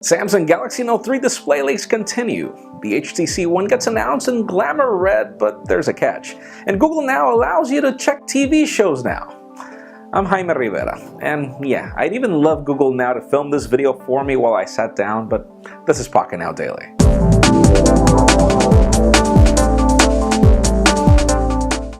Samsung Galaxy Note 3 display leaks continue. The HTC One gets announced in glamour red, but there's a catch. And Google Now allows you to check TV shows now. I'm Jaime Rivera, and yeah, I'd even love Google Now to film this video for me while I sat down, but this is Pocketnow Daily.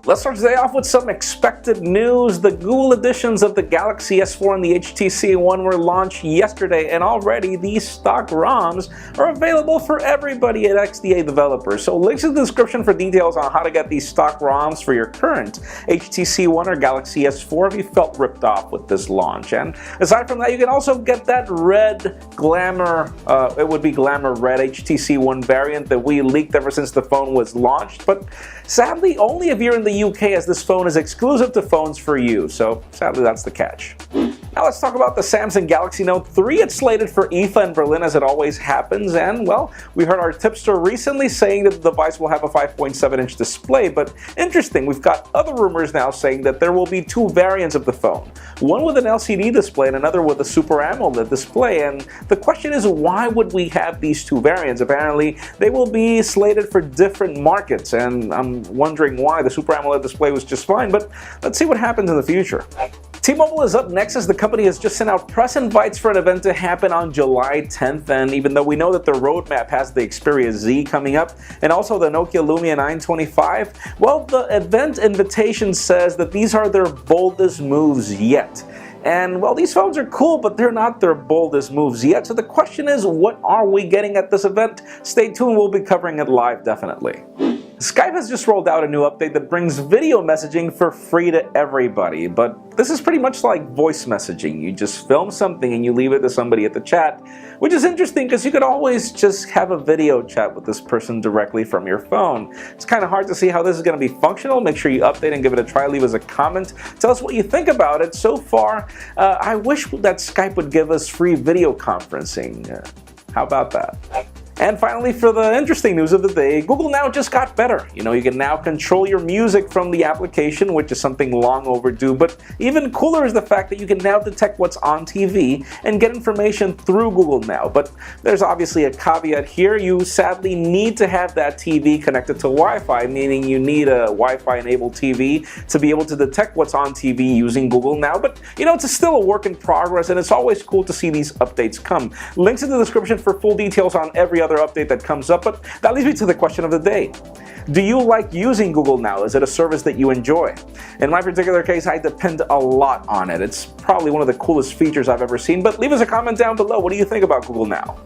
Let's start today off with some expected news. The Google editions of the Galaxy S4 and the HTC One were launched yesterday, and already these stock ROMs are available for everybody at XDA developers. So links in the description for details on how to get these stock ROMs for your current HTC One or Galaxy S4 if you felt ripped off with this launch. And aside from that, you can also get that red glamour, it would be glamour red HTC One variant that we leaked ever since the phone was launched. But sadly, only if you're in the UK, as this phone is exclusive to Phones for You, so sadly that's the catch. Now let's talk about the Samsung Galaxy Note 3. It's slated for IFA in Berlin, as it always happens, and well, we heard our tipster recently saying that the device will have a 5.7-inch display, but interesting, we've got other rumors now saying that there will be two variants of the phone, one with an LCD display and another with a Super AMOLED display. And the question is, why would we have these two variants? Apparently they will be slated for different markets, and I'm wondering why. The Super AMOLED display was just fine, but let's see what happens in the future. T-Mobile is up next, as the company has just sent out press invites for an event to happen on July 10th, and even though we know that their roadmap has the Xperia Z coming up and also the Nokia Lumia 925, well, the event invitation says that these are their boldest moves yet. And well, these phones are cool, but they're not their boldest moves yet. So the question is, what are we getting at this event? Stay tuned, we'll be covering it live definitely. Skype has just rolled out a new update that brings video messaging for free to everybody, but this is pretty much like voice messaging. You just film something and you leave it to somebody at the chat, which is interesting because you could always just have a video chat with this person directly from your phone. It's kind of hard to see how this is going to be functional. Make sure you update and give it a try. Leave us a comment. Tell us what you think about it. So far, I wish that Skype would give us free video conferencing. How about that? And finally, for the interesting news of the day, Google Now just got better. You know, you can now control your music from the application, which is something long overdue, but even cooler is the fact that you can now detect what's on TV and get information through Google Now. But there's obviously a caveat here. You sadly need to have that TV connected to Wi-Fi, meaning you need a Wi-Fi enabled TV to be able to detect what's on TV using Google Now. But you know, it's still a work in progress, and it's always cool to see these updates come. Links in the description for full details on every other update that comes up, but that leads me to the question of the day. Do you like using Google Now? Is it a service that you enjoy? In my particular case, I depend a lot on it. It's probably one of the coolest features I've ever seen, but leave us a comment down below. What do you think about Google Now?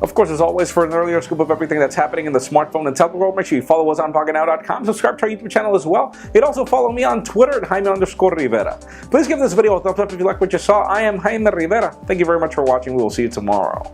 Of course, as always, for an earlier scoop of everything that's happening in the smartphone and tablet world, make sure you follow us on Pocketnow.com, subscribe to our YouTube channel as well. You can also follow me on Twitter at Jaime_Rivera. Please give this video a thumbs up if you like what you saw. I am Jaime Rivera. Thank you very much for watching. We will see you tomorrow.